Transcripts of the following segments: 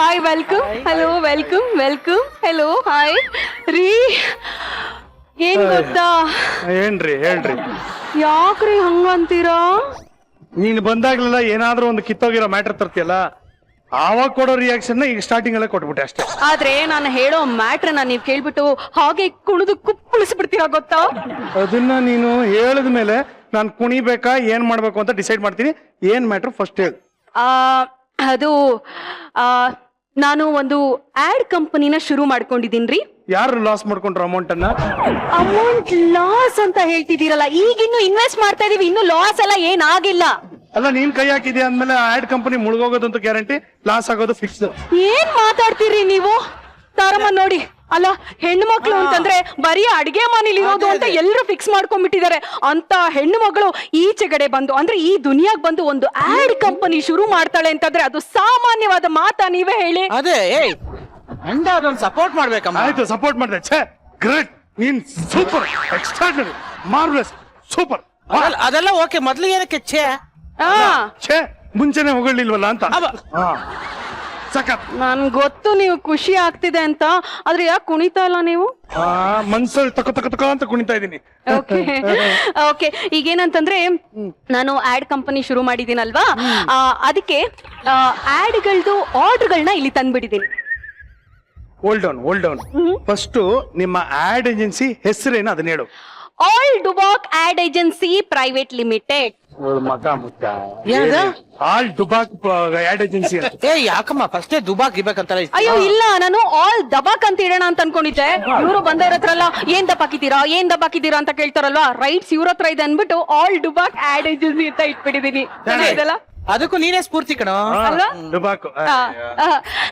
Hi welcome hello welcome hello hi ರೀ ಏನ್ ಗೊತ್ತಾ ಏನ್ರಿ ಹೇಳ್ರಿ ಯಾಕ್ರಿ ಹಂಗಂತೀರಾ ನೀನ್ ಬಂದಾಗ್ಲೆಲ್ಲ ಏನಾದ್ರೂ ಒಂದು ಕಿತ್ತೋಗಿರೋ ಮ್ಯಾಟರ್ ತರ್ತಿಯಲ್ಲ ಆವಾಗ ಕೊಡೋ ರಿಯಾಕ್ಷನ್ ಈಗ ಸ್ಟಾರ್ಟಿಂಗ್ ಅಲ್ಲೇ ಕೊಟ್ಬಿಟ್ಟೆ ಅಷ್ಟೇ. ಆದ್ರೆ ನಾನು ಹೇಳೋ ಮ್ಯಾಟ್ರನ್ನ ನೀವ್ ಕೇಳ್ಬಿಟ್ಟು ಹಾಗೆ ಕುಣಿದು ಕುಪ್ಪಳಿಸ್ಬಿಡ್ತೀರಾ ಗೊತ್ತಾ. ಅದನ್ನ ನೀನು ಹೇಳಿದ ಮೇಲೆ ನಾನು ಕುಣಿಬೇಕಾ ಏನ್ ಮಾಡ್ಬೇಕು ಅಂತ ಡಿಸೈಡ್ ಮಾಡ್ತೀನಿ. ಏನ್ ಮ್ಯಾಟ್ರ್ ಫಸ್ಟ್ ಹೇಳು. ಅದು ನಾನು ಒಂದು ಆಡ್ ಕಂಪನಿನ ಶುರು ಮಾಡ್ಕೊಂಡಿದೀನ್ರಿ. ಯಾರು ಲಾಸ್ ಮಾಡ್ಕೊಂಡ್ರು ಅಮೌಂಟ್ ಲಾಸ್ ಅಂತ ಹೇಳ್ತಿದ್ದೀರಲ್ಲ, ಈಗ ಇನ್ನು ಇನ್ವೆಸ್ಟ್ ಮಾಡ್ತಾ ಇದೀವಿ, ಇನ್ನು ಲಾಸ್ ಎಲ್ಲ ಏನಾಗಿಲ್ಲ. ಅಲ್ಲ ನೀನ್ ಕೈ ಹಾಕಿದ್ಯಾ ಅಂದ್ಮೇಲೆ ಆಡ್ ಕಂಪನಿ ಮುಳುಗೋಗೋದಂತೂ ಗ್ಯಾರಂಟಿ, ಲಾಸ್ ಆಗೋದು ಫಿಕ್ಸ್. ಏನ್ ಮಾತಾಡ್ತೀರಿ ನೀವು ತಾರಮ್ಮ? ನೋಡಿ ಅಲ್ಲ, ಹೆಣ್ಣು ಮಕ್ಳು ಅಂತಂದ್ರೆ ಬರೀ ಅಡಿಗೆ ಮನೇಲಿ ಇರೋದು ಅಂತ ಎಲ್ಲರೂ ಫಿಕ್ಸ್ ಮಾಡ್ಕೊಂಡ್ಬಿಟ್ಟಿದ್ದಾರೆ. ಅಂತ ಹೆಣ್ಣು ಮಗಳು ಈಚೆಗಡೆ ಬಂದು ಅಂದ್ರೆ ಈ ದುನಿಯಾಗ್ ಬಂದು ಒಂದು ಆಡ್ ಕಂಪನಿ ಶುರು ಮಾಡ್ತಾಳೆ ಅಂತಂದ್ರೆ ಅದು ಸಾಮಾನ್ಯವಾದ ಮಾತಾ? ನೀವೇ ಹೇಳಿ. ಅದೇ ಅದೊಂದು ಸಪೋರ್ಟ್ ಮಾಡ್ಬೇಕಮ್ಮ. ಆಯ್ತು, ಸಪೋರ್ಟ್ ಮಾಡಿದೆ. ಛೇ, ಗ್ರೇಟ್, ನೀನ್ ಸೂಪರ್, ಎಕ್ಸ್ಟ್ರಾರ್ಡಿನರಿ, ಮಾರ್ವೆಲಸ್, ಸೂಪರ್. ಅದೆಲ್ಲ ಓಕೆ, ಮೊದ್ಲು ಏನಕ್ಕೆ ಛೇ ಮುಂಚೆನೆ ಹೊಗಳಿಲ್ವಲ್ಲ ಅಂತ. ನನ್ ಗೊತ್ತು ನೀವು ಖುಷಿ ಆಗ್ತಿದೆ ಅಂತ, ಆದ್ರೆ ಯಾಕೆ ಕುಣಿತಾ ಇಲ್ಲ ನೀವು? ಮನ್ಸಲ್ಲಿ ತಕ ಅಂತ ಕುಣಿತಾ ಇದೀನಿ. ಓಕೆ, ಈಗೇನಂತಂದ್ರೆ ನಾನು ಆಡ್ ಕಂಪನಿ ಶುರು ಮಾಡಿದೀನಲ್ವಾ, ಅದಕ್ಕೆ ಆಡ್ಗಳದು ಆರ್ಡರ್ಗಳನ್ನ ಇಲ್ಲಿ ತಂದ್ಬಿಟ್ಟಿದೀನಿ. ಹೋಲ್ಡ್ ಡೌನ್ ಫಸ್ಟ್ ನಿಮ್ಮ ಆಡ್ ಏಜೆನ್ಸಿ ಹೆಸರೇನು ಅದನ್ನ ಹೇಳು. All Dubak ad agency private limited. All Dubak ad agency. ಯಾಕಮ್ಮ ಫಸ್ಟ್ ದುಬಾಕ್ ಇರ್ಬೇಕಂತ? ಅಯ್ಯೋ ಇಲ್ಲ, ನಾನು ಆಲ್ ದಬಾಕ್ ಅಂತ ಇಡೋಣ ಅಂತ ಅನ್ಕೊಂಡಿದ್ದೆ. ಇವರು ಬಂದವ್ರ ಹತ್ರ ಎಲ್ಲ ಏನ್ ದಬಾಕಿದ್ದೀರಾ ಅಂತ ಕೇಳ್ತಾರಲ್ವಾ, ರೈಟ್ಸ್ ಇವ್ರ ಹತ್ರ ಇದೆ ಅನ್ಬಿಟ್ಟು ಆಲ್ ಡುಬಾಕ್ ಆಡ್ ಏಜೆನ್ಸಿ ಅಂತ ಇಟ್ಬಿಟ್ಟಿದೀನಿ. ಅದಕ್ಕೂ ನೀನೇ ಸ್ಫೂರ್ತಿ ಕಣೋ.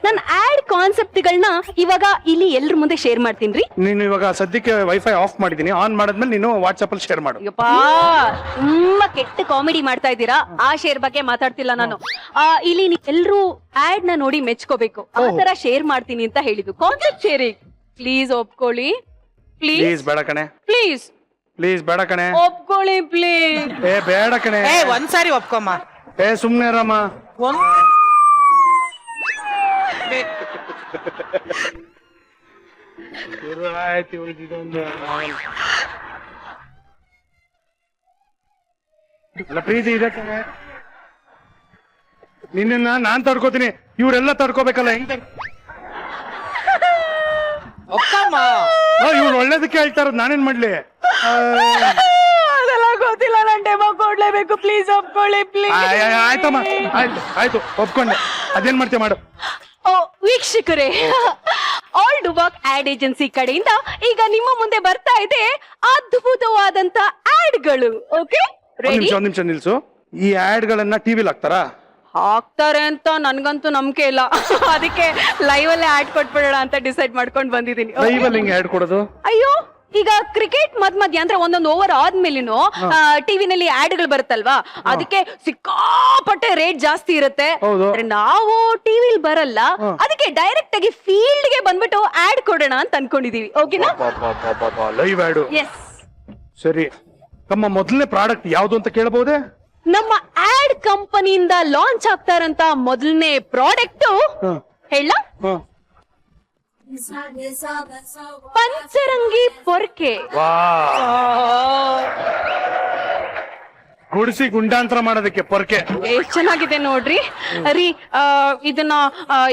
ನನ್ನ ಆಡ್ ಕಾನ್ಸೆಪ್ಟ್ಗಳನ್ನ ಇವಾಗ ಇಲ್ಲಿ ಎಲ್ರ ಮುಂದೆ ಶೇರ್ ಮಾಡ್ತೀನಿ. ನೀನು ಇವಾಗ ಸದ್ಯಕ್ಕೆ ವೈಫೈ ಆಫ್ ಮಾಡಿದೀನಿ, ಆನ್ ಮಾಡಿದ್ಮೇಲೆ ನೀನು ವಾಟ್ಸ್ಆಪ್ ಅಲ್ಲಿ ಶೇರ್ ಮಾಡು. ತುಂಬಾ ಕೆಟ್ಟ ಕಾಮಿಡಿ ಮಾಡ್ತಾ ಇದ್ದೀರಾ, ಆ ಶೇರ್ ಬಗ್ಗೆ ಮಾತಾಡ್ತಿಲ್ಲ ನಾನು. ಇಲ್ಲಿ ಎಲ್ರು ಆಡ್ ನ ನೋಡಿ ಮೆಚ್ಕೋಬೇಕು, ಆ ತರ ಶೇರ್ ಮಾಡ್ತೀನಿ ಅಂತ ಹೇಳಿದ್ದು. ಕಾನ್ಸೆಪ್ಟ್ ಶೇರಿಂಗ್ ಪ್ಲೀಸ್ ಒಪ್ಕೊಳ್ಳಿ. ಪ್ಲೀಸ್ ಬೇಡ ಕಣೆ, ಪ್ಲೀಸ್ ಬೇಡ ಕಣೆ, ಒಪ್ಕೊಳ್ಳಿ ಪ್ಲೀಸ್. ಬೇಡ ಕಣೆ, ಒಂದ್ಸಾರಿ ಒಪ್ಕೊಮ್ಮ. ಸುಮ್ನೆ ರಾಮ. ಪ್ರೀತಿ ಇದೆ ಕಣೆ, ನಿನ್ನ ನಾನ್ ತಡ್ಕೋತೀನಿ, ಇವ್ರೆಲ್ಲ ತಡ್ಕೋಬೇಕಲ್ಲ. ಹೆಂಗ್ ಇವ್ರು ಒಳ್ಳೇದಕ್ಕೆ ಹೇಳ್ತಾ ಇರೋದು, ನಾನೇನ್ ಮಾಡ್ಲಿ? ಅದೆಲ್ಲ ಗೊತ್ತಿಲ್ಲ, ನಾನು ಡೆಮೋ ಕೊಡ್ಲೇಬೇಕು. ಪ್ಲೀಸ್ ಒಪ್ಕೊಳ್ಳಿ ಪ್ಲೀಸ್. ಆಯ್ತಮ್ಮ, ಆಯ್ತು ಒಪ್ಕೊಂಡೆ. ಅದೇನ್ ಮಾಡ್ತೀಯ ಮಾಡು. ವೀಕ್ಷಕರೇ, ಆಲ್ ಡುಬಾಕ್ ಆಡ್ ಏಜೆನ್ಸಿ ಕಡೆಯಿಂದ ಈಗ ನಿಮ್ಮ ಮುಂದೆ ಬರ್ತಾ ಇದೆ ಅದ್ಭುತವಾದಂತ ಆಡ್ಗಳು. Okay ready? ಒಂದ್ ನಿಮಿಷ ನಿಲ್ಸು. ಈ ಆಡ್ ಗಳನ್ನ ಟಿವಿಲಿ ಹಾಕ್ತಾರೆ ಅಂತ ನನ್ಗಂತೂ ನಂಬಿಕೆ ಇಲ್ಲ. ಅದಕ್ಕೆ ಲೈವ್ ಅಲ್ಲೇ ಆಡ್ ಕೊಟ್ಬಿಡೋಣ ಅಂತ ಡಿಸೈಡ್ ಮಾಡ್ಕೊಂಡು ಬಂದಿದ್ದೀನಿ. ಲೈವ್ ಅಲ್ಲಿ ಆಡ್ ಕೊಡೋದು? ಅಯ್ಯೋ, ಈಗ ಕ್ರಿಕೆಟ್ ಮಧ್ಯ ಅಂದ್ರೆ ಒಂದೊಂದು ಓವರ್ ಆದ್ಮೇಲಿನೂ ಟಿವಿನಲ್ಲಿ ಆಡ್ಗಳು ಬರುತ್ತಲ್ವಾ, ಅದಕ್ಕೆ ಸಿಕ್ಕಾಪಟ್ಟೆ ರೇಟ್ ಜಾಸ್ತಿ ಇರುತ್ತೆ. ನಾವು ಟಿವಿಲಿ ಬರಲ್ಲ, ಅದಕ್ಕೆ ಡೈರೆಕ್ಟ್ ಆಗಿ ಫೀಲ್ಡ್ ಗೆ ಬಂದ್ಬಿಟ್ಟು ಆಡ್ ಕೊಡೋಣ ಅಂತ ಅನ್ಕೊಂಡಿದೀವಿ. ಓಕೆನಾ? Live ad. ಎಸ್. ಸರಿ, ನಮ್ಮ ಮೊದಲನೇ ಪ್ರಾಡಕ್ಟ್ ಯಾವ್ದು ಅಂತ ಕೇಳಬಹುದೇ? ನಮ್ಮ ಆಡ್ ಕಂಪನಿಯಿಂದ ಲಾಂಚ್ ಆಗ್ತಾರಂತ ಮೊದಲನೇ ಪ್ರಾಡಕ್ಟ್ ಹೇಳ, ಪಂಚರಂಗಿ ಪೊರ್ಕೆ. ಗುಡಿಸಿ ಗುಂಡಾಂತರ ಮಾಡೋದಕ್ಕೆ ಪೊರ್ಕೆ ಎಷ್ಟ್ ಚೆನ್ನಾಗಿದೆ ನೋಡ್ರಿ. ರೀ, ಇದನ್ನ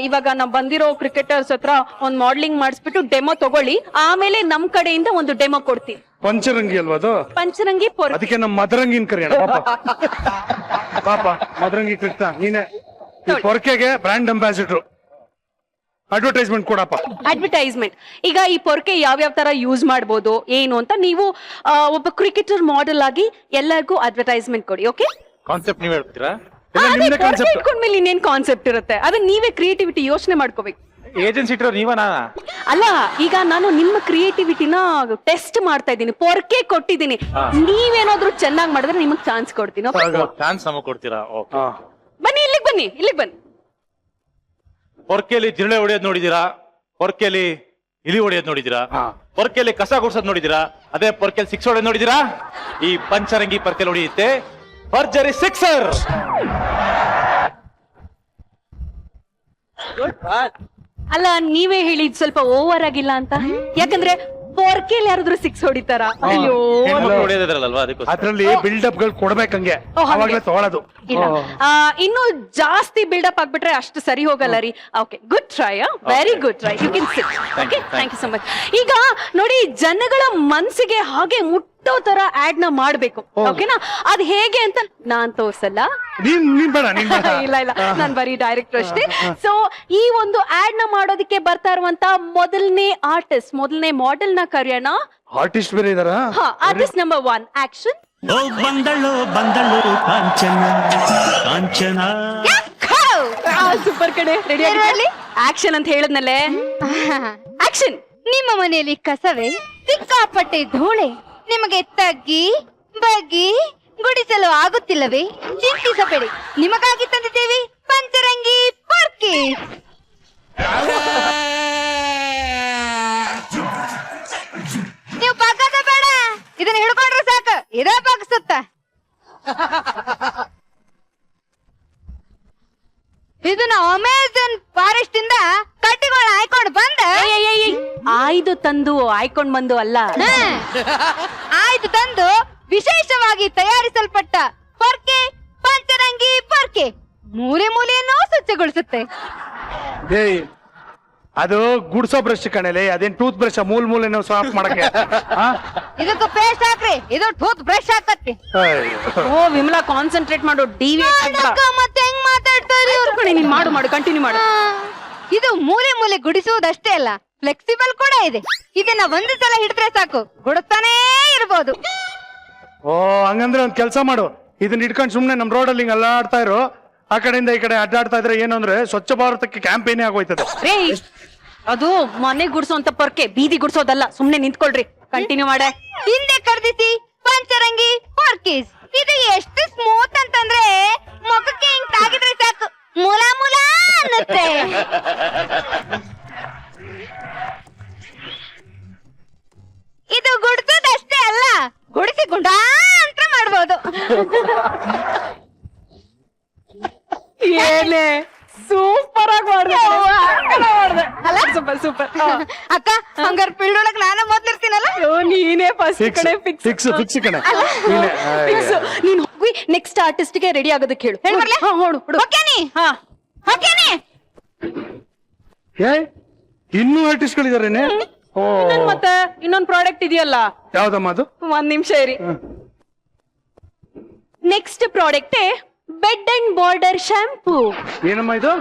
ಇವಾಗ ನಾವ್ ಬಂದಿರೋ ಕ್ರಿಕೆಟರ್ಸ್ ಹತ್ರ ಒಂದ್ ಮಾಡಲಿಂಗ್ ಮಾಡಿಸ್ಬಿಟ್ಟು ಡೆಮೋ ತಗೊಳ್ಳಿ, ಆಮೇಲೆ ನಮ್ ಕಡೆಯಿಂದ ಒಂದು ಡೆಮೋ ಕೊಡ್ತೀವಿ. ಪಂಚರಂಗಿ ಅಲ್ವಾ ಅದು? ಪಂಚರಂಗಿ ಪೊರ್ಕೆ. ಅದಕ್ಕೆ ನಮ್ಮ ಮದರಂಗಿನ ಕರೆಯೋಣ. ಪಾಪ ಮದರಂಗಿ ಕೃಷ್ಣ, ನೀನೆ ಪೊರ್ಕೆಗೆ ಬ್ರ್ಯಾಂಡ್ ಅಂಬಾಸಿಡರ್. ಅಡ್ವರ್ಟೈಸ್ಮೆಂಟ್ ಕೊಡಪ್ಪ. ಅಡ್ವರ್ಟೈಸ್ಮೆಂಟ್. ಈಗ ಈ ಪೊರ್ಕೆ ಯಾವ್ಯಾವ ತರ ಯೂಸ್ ಮಾಡ್ಬೋದು ಏನು ಅಂತ ನೀವು ಒಬ್ಬ ಕ್ರಿಕೆಟರ್ ಮಾಡೆಲ್ ಆಗಿ ಎಲ್ಲರಿಗೂ ಅಡ್ವರ್ಟೈಸ್ಮೆಂಟ್ ಕೊಡಿ. ಓಕೆ? ಕಾನ್ಸೆಪ್ಟ್ ನೀವ್ ಹೇಳ್ತೀರಾ? ಇಟ್ಕೊಂಡ್ಮೇಲೆ ಇನ್ನೇನ್ ಕಾನ್ಸೆಪ್ಟ್ ಇರುತ್ತೆ, ಅದನ್ನ ನೀವೇ ಕ್ರಿಯೇಟಿವಿಟಿ ಯೋಚನೆ ಮಾಡ್ಕೋಬೇಕು. ಏಜೆನ್ಸಿ ಇಟ್ಟರು ನೀವನಾ? ಅಲ್ಲ, ಈಗ ನಾನು ನಿಮ್ಮ ಕ್ರಿಯೇಟಿವಿಟಿನ ಟೆಸ್ಟ್ ಮಾಡ್ತಾ ಇದ್ದೀನಿ, ಪೊರ್ಕೆ ಕೊಟ್ಟಿದ್ದೀನಿ. ನೀವೇನಾದ್ರೂ ಚೆನ್ನಾಗಿ ಮಾಡಿದ್ರೆ ನಿಮಗ್ ಚಾನ್ಸ್ ಕೊಡ್ತೀನಿ. ಚಾನ್ಸ್ ನಮಗ್ ಕೊಡ್ತೀರಾ? ಬನ್ನಿ, ಇಲ್ಲಿಗೆ ಬನ್ನಿ. ಪೊರ್ಕೆಲಿ ಜಿರಳೆ ಹೊಡೆಯೋದ್ ನೋಡಿದೀರಾ? ಪೊರ್ಕೆಲಿ ಇಲಿ ಹೊಡೆಯೋದ್ ನೋಡಿದೀರಾ? ಪೊರ್ಕೆಲಿ ಕಸ ಗುಡ್ಸೋದ್ ನೋಡಿದೀರಾ? ಅದೇ ಪೊರ್ಕೆಲಿ ಸಿಕ್ಸ್ ಹೊಡೆಯೋದ್ ನೋಡಿದೀರಾ? ಈ ಪಂಚರಂಗಿ ಪೊರ್ಕೆಲಿ ಹೊಡೆಯುತ್ತೆ ಭರ್ಜರಿ ಸಿಕ್ಸರ್. ಅಲ್ಲ ನೀವೇ ಹೇಳಿ ಇದ್ ಸ್ವಲ್ಪ ಓವರ್ ಆಗಿಲ್ಲ ಅಂತ, ಯಾಕಂದ್ರೆ ಪೊರ್ಕೆಲ್ ಯಾರಾದ್ರೂ 6 ಹೊಡಿತಾರ? ಅಯ್ಯೋ ಹೆಣ್ಮಕ್ಳು ಹೊಡೆಯೋದ್ರಲ್ವಾ ಅದಕ್ಕೋಸ್ಕರ. ಅದ್ರಲ್ಲಿ ಬಿಲ್ಡಪ್ ಗಳು ಕೊಡ್ಬೇಕಂಗೆ, ಓ, ಹಾಗೆ. ಅವಾಗ್ಲೇ ತಗೊಳ್ಳೋದು. ಇಲ್ಲ ಇನ್ನು ಜಾಸ್ತಿ ಬಿಲ್ಡಪ್ ಆಗ್ಬಿಟ್ರೆ ಅಷ್ಟು ಸರಿ ಹೋಗಲ್ಲ ರೀ. Okay, good try, very good try, you can sit. Okay, thank you so much. ಈಗ ನೋಡಿ, ಜನಗಳ ಮನ್ಸಿಗೆ ಹಾಗೆ ಮುಟ್ಟೋ ತರ ಆಡ್ ನ ಮಾಡ್ಬೇಕು, ಓಕೆನಾ? ಅದ್ ಹೇಗೆ ಅಂತ ನಾನ್ ತೋರ್ಸಲ್ಲ. ನೀನ್ ಬೇಡ, ನೀನ್ ಬೇಡ. ಇಲ್ಲ ಇಲ್ಲ, ನಾನ್ ಬರೀ ಡೈರೆಕ್ಟರ್ ಅಷ್ಟೇ. ಸೊ ಈ ಒಂದು ಆಡ್ ನ ಮಾಡೋದಕ್ಕೆ ಬರ್ತಾ ಇರುವಂತ ಮೊದಲನೇ ಆರ್ಟಿಸ್ಟ್, ಮೊದಲನೇ ಮಾಡೆಲ್ ನ ಕರೆಯೋಣ. ಆರ್ಟಿಸ್ಟ್ ಬೇರೆ ಇದಾರ? Artist number 1, action. ಓ ಬಂದಳು ಬಂದಳು ಕಾಂಚನ ಕಾಂಚನ. ಸೂಪರ್ ಕಡೆ, ರೆಡಿ ಆಗಿ ಆಕ್ಷನ್ ಅಂತ ಹೇಳದ್ನಲ್ಲೇ. ಆಕ್ಷನ್. ನಿಮ್ಮ ಮನೆಯಲ್ಲಿ ಕಸವೇ ಸಿಕ್ಕಾಪಟ್ಟೆ ಧೂಳೆ, ನಿಮಗೆ ತಗ್ಗಿ ಬಗ್ಗಿ ಗುಡಿಸಲು ಆಗುತ್ತಿಲ್ಲವೇ? ಚಿಂತಿಸಬೇಡಿ, ನಿಮಗಾಗಿ ತಂದಿದ್ದೇವೆ ಪಂಚರಂಗಿ ಪೊರ್ಕಿ. ನೀವು ಪಕ್ಕದ ಬೇಡ, ಇದನ್ನ ಹಿಡ್ಕೊಂಡ್ರೆ ಸಾಕು, ಇದೇ ಪಕ್ಕಸುತ್ತ. ಇದನ್ನ ಅಮೆಜಾನ್ ಫಾರೆಸ್ಟ್ ಇಂದ ಕಟ್ಟಿಗಳ ಹಾಯ್ಕೊಂಡು ಬಂದ. ಆಯ್ದು ತಂದು ಆಯ್ಕೊಂಡ್ ಬಂದು ಅಲ್ಲ, ಆಯ್ತು ತಂದು ವಿಶೇಷವಾಗಿ ತಯಾರಿಸಲ್ಪಟ್ಟ ಪೊರ್ಕೆ, ಪಂಚರಂಗಿ ಪೊರ್ಕೆ ಮೂಲೆ ಮೂಲೆಯನ್ನು ಸ್ವಚ್ಛಗೊಳಿಸುತ್ತೆ. ಏಯ್, ಅದು ಗುಡ್ಸೋ ಬ್ರಷ್ ಕಣಲೆ, ಅದೇನ್ ಟೂತ್ ಬ್ರಷ್ ಮೂಲ್ ಮೂಲೆನೋ ಸಾಫ್ ಮಾಡಕ್ಕೆ. ಆ? ಇದಕ್ಕೆ ಪೇಸ್ಟ್ ಹಾಕ್ರಿ, ಇದು ಟೂತ್ ಬ್ರಷ್ ಹಾಕತ್ತಿ. ಅಯ್ಯೋ. ಓ ವಿಮಲಾ, ಕಾನ್ಸಂಟ್ರೇಟ್ ಮಾಡು, ನೋಡಕ್ಕ ಮತ್ತೆ ಹೆಂಗ್ ಮಾತಾಡ್ತಾರೆ ಇವ್ರು. ನೀನ್ ಮಾಡು ಕಂಟಿನ್ಯೂ ಮಾಡು. ಇದು ಮೂಲೆ ಮೂಲೆ ಗುಡಿಸುವುದಷ್ಟೇ ಅಲ್ಲ, ಫ್ಲೆಕ್ಸಿಬಲ್ ಕೂಡ ಇದೆ. ಇದನ್ನ ಒಂದು ಸಲ ಹಿಡಿದ್ರೆ ಸಾಕು, ಗುಡುತ್ತಾನೇ ಇರ್ಬೋದು. ಓ, ಹಂಗಂದ್ರೆ ಒಂದ್ ಕೆಲ್ಸ ಮಾಡು, ಇದನ್ನ ಇಟ್ಕೊಂಡು ಸುಮ್ನೆ ನಮ್ ರೋಡಲ್ಲಿ ಹಿಂಗ್ ಅಲ್ಲಾಡ್ತಾ ಇರೋ, ಆ ಕಡೆಯಿಂದ ಈ ಕಡೆ ಅಡ್ಡಾಡ್ತಾ ಇದ್ರೆ ಏನು ಅಂದ್ರೆ ಸ್ವಚ್ಛ ಭಾರತಕ್ಕೆ ಕ್ಯಾಂಪೇನೇ ಆಗೋಯ್ತದೆ. ರೇ, ಅದು ಮನೆ ಗುಡ್ಸೋಂತ ಪೊರ್ಕೆ, ಬೀದಿ ಗುಡ್ಸೋದಲ್ಲ. ಸುಮ್ನೆ ನಿಂತ್ಕೊಳ್ರಿ, ಕಂಟಿನ್ಯೂ ಮಾಡೆ. ಹಿಂದೆ ಕರ್ದಿಸಿ ಪಂಚರಂಗಿ ಪೊರ್ಕೀಸ್. ಇದು ಎಷ್ಟು ಸ್ಮೂತ್ ಅಂತಂದ್ರೆ ಮುಖಕ್ಕೆ ಹಿಂಗ್ ತಾಗಿದ್ರೆ ಸಾಕು, ಮುಲ ಮುಲ ಅನ್ನುತ್ತೆ. ಇದು ಗುಡ್ಸೋದಷ್ಟೇ ಅಲ್ಲ, ಗುಡಿಸಿ ಗುಂಡಾ ಅಂತ ಮಾಡ್ಬೋದು. ಏನೇ ಸೂಪರ್ ಆಗಿ ಮಾಡಿದೆ, ಸೂಪರ್ ಸೂಪರ್. ಅಕ್ಕ, ಹಂಗಾರೆ ಪಿಳ್ಳೊಳಗ್ ನಾನೇ ಮೊದ್ಲಿರ್ತೀನಲ್ಲ. ನೀನೇ ಫಸ್ಟ್ ಕಡೆ ಫಿಕ್ಸ್ ಫಿಕ್ಸ್ ಕಣೆ. ನೀನೆ. ಫಿಕ್ಸ್. ನೀನ್ ಹೋಗಿ ನೆಕ್ಸ್ಟ್ ಆರ್ಟಿಸ್ಟ್ ಗೆ ರೆಡಿ ಆಗೋದಕ್ಕೆ ಹೇಳು. ಹೇಳಿ ಬರ್ಲೆ? ಓಕೆನಿ? ಹಾ, ಓಕೆನಿ? ಏ, ಇನ್ನೂ ಆರ್ಟಿಸ್ಟ್ ಗಳಿದಾರೇನೆ? ಓ, ಮತ್ತೆ ಇನ್ನೊಂದ್ ಪ್ರಾಡಕ್ಟ್ ಇದೆಯಲ್ಲ. ಯಾವ್ದಮ್ಮ ಅದು? ಒಂದ್ ನಿಮಿಷ ಇರಿ. Next product bed and border shampoo. ಏನಮ್ಮ ಇದು?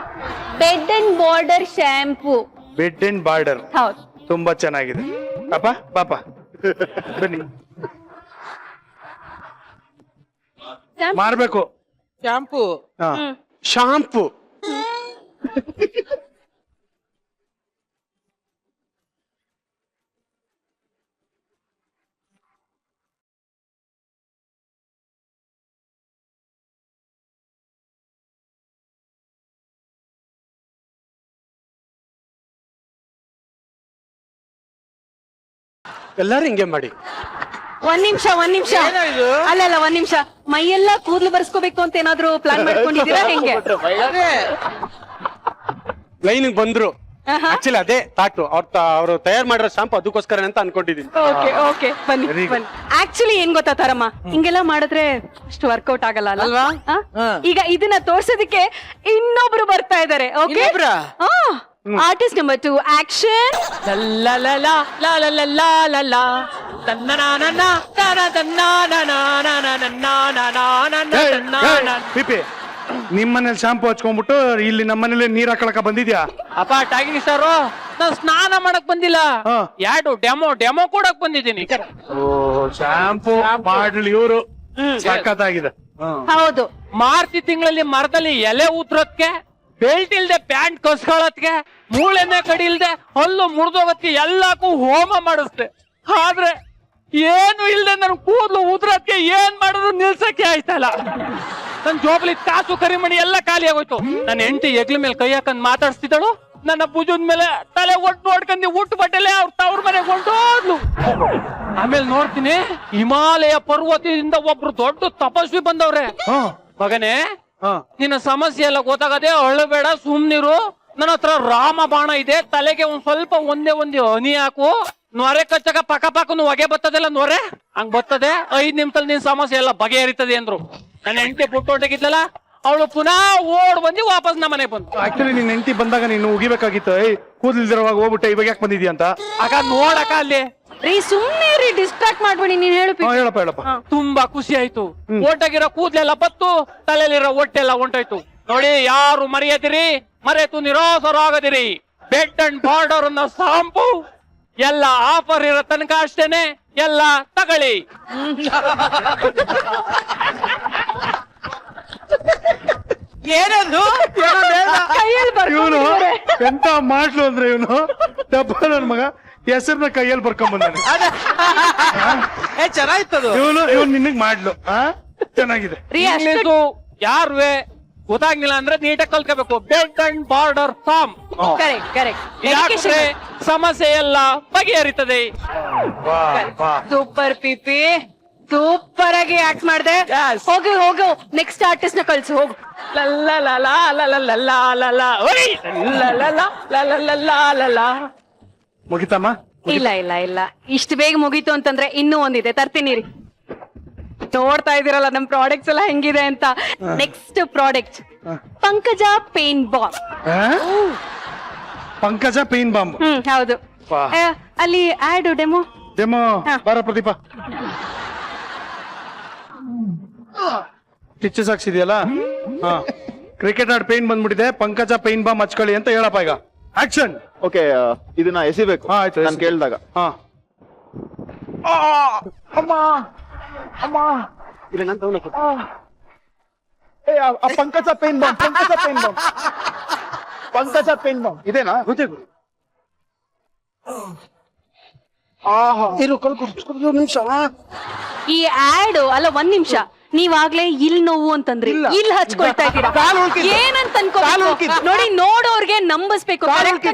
Bed and border shampoo. Bed and border. ಹೌದು, ತುಂಬಾ ಚೆನ್ನಾಗಿದೆ. ಪಾಪ ಬನ್ನಿ, ಮಾರ್ಬೇಕು. ಶಾಂಪೂ ಹಾ. ಶಾಂಪೂ ಎಲ್ಲಾರು ಹಿಂಗೆ ಮಾಡಿ. ಒಂದ್ ನಿಮಿಷ ಏನೋ ಇದು? ಅಲ್ಲ ಒಂದ್ ನಿಮಿಷ. ಮೈಯೆಲ್ಲ ಕೂದಲು ಬರ್ಸ್ಕೋಬೇಕು ಅಂತ ಏನಾದ್ರು ಪ್ಲಾನ್ ಮಾಡ್ಕೊಂಡಿದ್ದೀರಾ ಹೆಂಗೆ? ಲೈನ್ ಬಂದ್ರು. ಆಕ್ಚುಲಿ ಅದೇ ತಾಟು ಅವ್ರು ತಯಾರು ಮಾಡಿರೋ ಶಾಂಪು ಅದಕ್ಕೋಸ್ಕರ ಅಂತ ಅನ್ಕೊಂಡಿದೀನಿ. ಓಕೆ ಬನ್ನಿ Very good. ಬನ್ನಿ. ಆಕ್ಚುಲಿ ಏನ್ ಗೊತ್ತಾ ತಾರಮ್ಮ, ಹಿಂಗೆಲ್ಲ ಮಾಡಿದ್ರೆ ಅಷ್ಟು ವರ್ಕೌಟ್ ಆಗಲ್ಲ ಅಲ್ವಾ? ಆ? ಈಗ ಇದನ್ನ ತೋರ್ಸೋದಕ್ಕೆ ಇನ್ನೊಬ್ರು ಬರ್ತಾ ಇದಾರೆ. ಓಕೆ, ಇನ್ನೊಬ್ರಾ? Artist number 2, action. ಪಿಪಿ, ನಿಮ್ಮನೇಲಿ ಶಾಂಪು ಹಚ್ಕೊಂಡ್ಬಿಟ್ಟು ಇಲ್ಲಿ ನಮ್ಮನೇಲಿ ನೀರ್ ಹಾಕೊಳಕ ಬಂದಿದ್ಯಾ? ಅಪ್ಪ ಟಾಗಿನಿ ಸಾರು, ನಾನ್ ಸ್ನಾನ ಮಾಡಕ್ ಬಂದಿಲ್ಲ, ಹಾ. ಯಾಡು ಡೆಮೋ ಕೊಡಕ್ ಬಂದಿದ್ದೀನಿ. ಓ, ಶಾಂಪು ಮಾಡ್ಲಿ ಇವ್ರು. ಸಖತ್ತಾಗಿದೆ. ಹೌದು, ಮಾರ್ಚ್ ತಿಂಗಳಲ್ಲಿ ಮರದಲ್ಲಿ ಎಲೆ ಊದ್ರೋದ್ಕೆ, ಬೆಲ್ಟ್ ಇಲ್ದೆ ಪ್ಯಾಂಟ್ ಕಸ್ಕೊಳತ್ಗೆ, ಮೂಳೆನೆ ಕಡಿಲ್ದೆ ಹಲ್ಲು ಮುರಿದೋಗತ್ಗೆ ಎಲ್ಲಕ್ಕೂ ಹೋಮ ಮಾಡಿಸ್ದೆ. ಆದ್ರೆ ಏನು ಇಲ್ದೆ ನನ್ ಕೂದಲು ಉದ್ರತ್ಗೆ ಏನ್ ಮಾಡಿದ್ರು ನಿಲ್ಸಕ್ಕೆ ಆಯ್ತಲ್ಲ. ನನ್ ಜೋಬಲಿ ಕಾಸು ಕರಿಮಣಿ ಎಲ್ಲ ಖಾಲಿ ಆಗೋಯ್ತು. ನನ್ನ ಹೆಂಡತಿ ಎಗ್ಲ ಮೇಲೆ ಕೈ ಹಾಕೊಂಡ್ ಮಾತಾಡ್ಸ್ತಿದ್ದಳು, ನನ್ನ ಭುಜದ ಮೇಲೆ ತಲೆ ಒಟ್ಟು ನೋಡ್ಕೊಂಡು ಉಟ್ಟು ಬಟ್ಟೆಲೆ ಅವ್ರ ತವ್ರ ಮನೆಗೆ ಹೊಂಟೋದ್ಲು. ಆಮೇಲೆ ನೋಡ್ತೀನಿ, ಹಿಮಾಲಯ ಪರ್ವತದಿಂದ ಒಬ್ರು ದೊಡ್ಡ ತಪಸ್ವಿ ಬಂದವ್ರೆ. ಮಗನೇ, ನಿನ್ನ ಸಮಸ್ಯೆ ಎಲ್ಲ ಗೊತ್ತಾಗದೆ ಅಳಬೇಡ, ಸುಮ್ನಿರು, ನನ್ನ ಹತ್ರ ರಾಮ ಬಾಣ ಇದೆ, ತಲೆಗೆ ಒಂದ್ ಸ್ವಲ್ಪ ಒಂದೇ ಹನಿ ಹಾಕು, ನೊರೆ ಕಚ್ಚಕ ಪಕ್ಕ ಪಕ್ಕನು ಹೊಗೆ ಬರ್ತದಲ್ಲ ನೊರೆ ಹಂಗ್ ಬರ್ತದೆ, 5 ನಿಮಿಷದಲ್ಲಿ ನಿನ್ ಸಮಸ್ಯೆ ಎಲ್ಲ ಬಗೆಹರಿತದೆ ಅಂದ್ರು. ನನ್ನ ಹೆಂಡತಿ ಪುಟ್ಟು ಹೊಂಟಗಿದ್ಲಲ್ಲ, ಅವಳು ಪುನಃ ಓಡ್ ಬಂದು ವಾಪಸ್ ನಮ್ಮ ಮನೆಗೆ ಬಂತು. ಆಕ್ಚುಲಿ ನಿನ್ ಹೆಂಡತಿ ಬಂದಾಗ ನೀನು ಉಗಿಬೇಕಾಗಿತ್ತು. ಕೂದಲಿಲ್ದಿರುವಾಗ ಹೋಗ್ಬಿಟ್ಟೆ ಇವಾಗ ಯಾಕೆ ಬಂದಿದ್ಯಾ ಅಂತ. ಆಗ ನೋಡಕ ಅಲ್ಲಿ ರೀ ಸುಮ್ನೆ ರೀ ಡಿಸ್ಟ್ರಾಕ್ಟ್ ಮಾಡ್ಬೇಡಿ, ನೀನ್ ಹೇಳು ಹಾ, ಹೇಳಪ್ಪ ತುಂಬಾ ಖುಷಿ ಆಯ್ತು. ಒಟ್ಟಾಗಿರೋ ಕೂದ್ಲೆಲ್ಲ ಬತ್ತು, ತಲೆಯಲ್ಲಿರೋ ಹೊಟ್ಟೆಲ್ಲ ಹೊಂಟೋಯ್ತು. ನೋಡಿ, ಯಾರು ಮರೆಯದಿರಿ, ಮರೆತು ನಿರಾಸರಾಗದಿರಿ. ಬೆಡ್ ಅಂಡ್ ಬಾರ್ಡರ್ ಅನ್ನೋ ಶಾಂಪು ಎಲ್ಲ ಆಫರ್ ಇರೋ ತನಕ ಅಷ್ಟೇನೆ, ಎಲ್ಲ ತಗೊಳ್ಳಿ. ಏನದು ಕೈಯಲ್ಲಿ ಇವನು ಬರ್ಕೊಂಡಿದ್ದಾರೆ. ಎಂತ ಮಾಡ್ಲು ಅಂದ್ರೆ ಇವನು ಡಬ್ಬ ನನ್ ಮಗ ಹೆಸರನ್ನ ಕೈಯಲ್ಲಿ ಬರ್ಕೊಂಡ್ ಬಂದಾನೆ. ಚೆನ್ನಾಗಿತ್ತದು. ಇವನು ನಿನಗ್ ಮಾಡ್ಲು ಚೆನ್ನಾಗಿದೆ. ರೀ ಅಷ್ಟು ಇಂಗ್ಲೀಷು ಯಾರುವೆ ಗೊತ್ತಾಗ್ಲಿಲ್ಲ ಅಂದ್ರೆ ನೀಟಾಗಿ ಕಲ್ತ್ಕೋಬೇಕು. Bed and border form correct ಯಾಕಂದ್ರೆ ಸಮಸ್ಯೆ ಎಲ್ಲ ಬಗೆಹರಿತದೆ. ಸೂಪರ್ ಪಿಪಿ, ಸೂಪರ್ ಆಗಿ ಆಕ್ಟ್ ಮಾಡ್ದೆ. Yes. ಹೋಗು ನೆಕ್ಸ್ಟ್ ಆರ್ಟಿಸ್ಟ್ ನ ಕಳ್ಸು, ಹೋಗು. ಮುಗಿತಮ್ಮ? ಇಲ್ಲ ಇಷ್ಟು ಬೇಗ ಮುಗೀತು ಅಂತಂದ್ರೆ ಇನ್ನೂ ಒಂದಿದೆ, ತರ್ತೀನಿ ರೀ. ನೋಡ್ತಾ ಇದೀರಲ್ಲ ನಮ್ ಪ್ರಾಡಕ್ಟ್ಸ್ ಎಲ್ಲ ಹೆಂಗಿದೆ ಅಂತ. ನೆಕ್ಸ್ಟ್ ಪ್ರಾಡಕ್ಟ್ ಪಂಕಜ ಪೇನ್ ಬಾಂಬ್. ಪಂಕಜ ಪೇನ್ ಬಾಂಬ್. ಹೌದು. ವಾ. ಅಲ್ಲಿ ಆಡ್ ಡೆಮೋ. ಡೆಮೋ ಬಾರ ಪ್ರದೀಪ. ಸ್ಟಿಚಸ್ ಹಾಕ್ಸಿದ್ಯಲ್ಲ, ಕ್ರಿಕೆಟ್ ಆಡ್ ಪೇನ್ ಬಂದ್ಬಿಟ್ಟಿದೆ, ಪಂಕಜ ಪೇನ್ ಬಾಂಬ್ ಹಚ್ಕೊಳ್ಳಿ ಅಂತ ಹೇಳಪ್ಪ ಈಗ. ಆಕ್ಷನ್. ಓಕೆ, ಇದನ್ನ ಎಸಿಬೇಕು. ಆಯ್ತು, ನಾನು ಕೇಳಿದಾಗ ಇಲ್ಲ ನಾನು ತಗೊಂಡು ಪಂಕಜ ಪೇನ್ ಬಾಂಬ್, ಪಂಕಜ ಪೇನ್ ಬಾಂಬ್, ಪಂಕಜ ಪೇನ್ ಬಾಂಬ್ ಇದೇನಾ? ನಿಮಿಷ. ಈ ಆಡ್ ಅಲ್ಲ, 1 ನಿಮಿಷ. ನೀವಾಗ್ಲೇ ಇಲ್ಲಿ ನೋವು ಅಂತಂದ್ರಿ, ಇಲ್ಲಿ ಹಚ್ಕೊಳ್ತಾ ಇದ್ದೀರಾ. ಏನಂತ ಅನ್ಕೋಬೇಕು ನೋಡಿ, ನೋಡೋರ್ಗೆ ನಂಬಿಸ್ಬೇಕು, ಕರೆಕ್ಟ್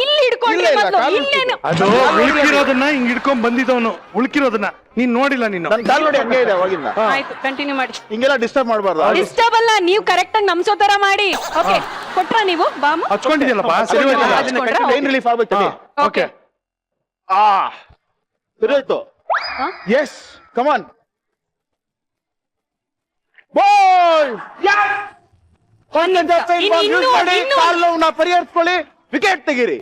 ಇಲ್ಲಿ ಹಿಡ್ಕೊಂಡ್ರೆ ಮೊದ್ಲು ಇಲ್ಲೇನು. ಅದು ಉಳ್ಕಿರೋದನ್ನ ಹಿಂಗ್ ಹಿಡ್ಕೊಂಡ್ ಬಂದಿದ್ದವನು, ಉಳ್ಕಿರೋದನ್ನ ನೀನ್ ನೋಡಿಲ್ಲ ನೀನು. ನನ್ ಕಾಲ್ ನೋಡಿ ಹಂಗೆ ಇದೆ ಅವಾಗಿಂದ. ಆಯ್ತು, ಕಂಟಿನ್ಯೂ ಮಾಡಿ. ಹಿಂಗೆಲ್ಲ ಡಿಸ್ಟರ್ಬ್ ಮಾಡಬಾರ್ದು. ಡಿಸ್ಟರ್ಬ್ ಅಲ್ಲ, ನೀವು ಕರೆಕ್ಟ್ ಆಗಿ ನಮ್ಸೋ ತರ ಮಾಡಿ. ಓಕೆ, ಕೊಟ್ರ ನೀವು ಬಾಮು? ಹಚ್ಕೊಂಡಿದ್ಯಲ್ಲಪ್ಪ, ಸರಿ ಹೋಯ್ತಲ್ಲ? ಹಚ್ಕೊಂಡ್ರಾ? ಪೇನ್ ರಿಲೀಫ್ ಆಗ್ಬೇಕು. ಓಕೆ. ಸರಿ ಹೋಯ್ತು. ಎಸ್, ಕಮಾನ್ ಬಾಯ್. ಇನ್ನು- ಕಾಲ್ ನೋವನ್ನ ಪರಿಹರಿಸ್ಕೊಳ್ಳಿ, ವಿಕೆಟ್ ತೆಗೀರಿ.